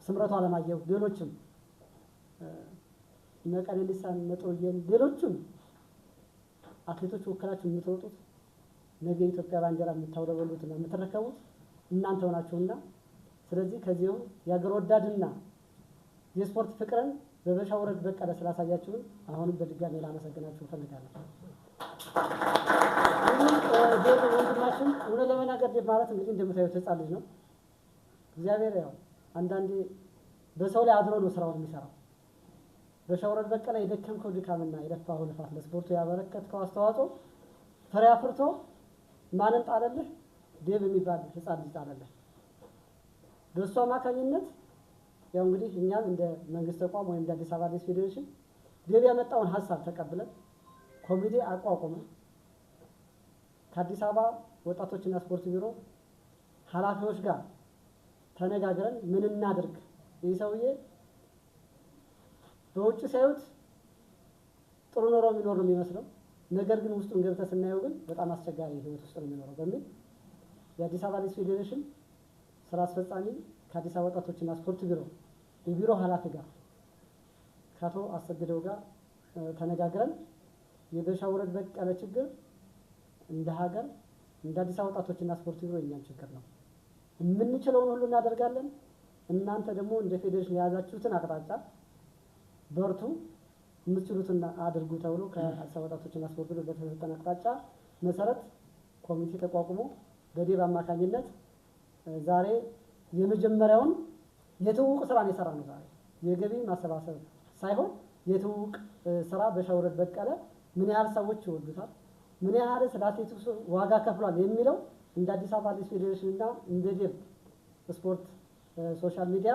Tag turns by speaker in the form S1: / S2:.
S1: ስምረቱ አለማየሁ ሌሎችም እነ ቀነኒሳን እነ ጥሩዬን ሌሎችም አትሌቶች ወክላችሁ የምትወጡት ነገ የኢትዮጵያ ባንዲራ የምታውለበሉትና የምትረከቡት እናንተ ሆናችሁና ስለዚህ ከዚሁ የአገር ወዳድና የስፖርት ፍቅርን በበሻውረድ በቀለ ስላሳያችሁን አሁንም በድጋሚ ላመሰግናችሁ እፈልጋለሁ። ወንድማችን እውነት ለመናገር ማለት እንግዲህ እንደምታዩት ሕፃን ልጅ ነው። እግዚአብሔር ያው አንዳንዴ በሰው ላይ አድሮ ነው ስራውን የሚሰራው። በሻውረድ በቀለ የደከምከው ድካምና የለፋኸው ልፋት ለስፖርቱ ያበረከትከው አስተዋጽኦ ፍሬ አፍርቶ ማንን ጣለልህ? ዴቭ የሚባል ሕፃን ልጅ ጣለልህ። በእሱ አማካኝነት ያው እንግዲህ እኛም እንደ መንግስት ተቋም ወይም እንደ አዲስ አበባ አትሌቲክስ ፌዴሬሽን ዴቭ ያመጣውን ሀሳብ ተቀብለን ኮሚቴ አቋቁመን ከአዲስ አበባ ወጣቶችና ስፖርት ቢሮ ኃላፊዎች ጋር ተነጋግረን ምን እናድርግ፣ ይህ ሰውዬ በውጭ ሲያዩት ጥሩ ኖሮ የሚኖር ነው የሚመስለው፣ ነገር ግን ውስጡን ገብተህ ስናየው ግን በጣም አስቸጋሪ ህይወት ውስጥ ነው የሚኖረው በሚል የአዲስ አበባ አትሌቲክስ ፌዴሬሽን ስራ አስፈጻሚ ከአዲስ አበባ ወጣቶችና ስፖርት ቢሮ የቢሮ ኃላፊ ጋር ከአቶ አሰግደው ጋር ተነጋግረን የበሻውረድ በቀለ ችግር እንደ ሀገር እንደ አዲስ አበባ ወጣቶችና ስፖርት ቢሮ የኛም ችግር ነው። የምንችለውን ሁሉ እናደርጋለን። እናንተ ደግሞ እንደ ፌዴሬሽን የያዛችሁትን አቅጣጫ በርቱ፣ የምትችሉትን አድርጉ ተብሎ ከአዲስ አበባ ወጣቶችና ስፖርት ቢሮ በተሰጠን አቅጣጫ መሰረት ኮሚቴ ተቋቁሞ በዴቭ አማካኝነት ዛሬ የመጀመሪያውን የትውውቅ ስራ ነው የሰራ ነው። ዛሬ የገቢ ማሰባሰብ ሳይሆን የትውውቅ ስራ በሻውረድ በቀለ ምን ያህል ሰዎች ይወዱታል፣ ምን ያህል ስለ አትሌቲክሱ ዋጋ ከፍሏል የሚለው እንደ አዲስ አበባ አትሌቲክስ ፌዴሬሽን እና እንደ ዴቭ ስፖርት ሶሻል ሚዲያ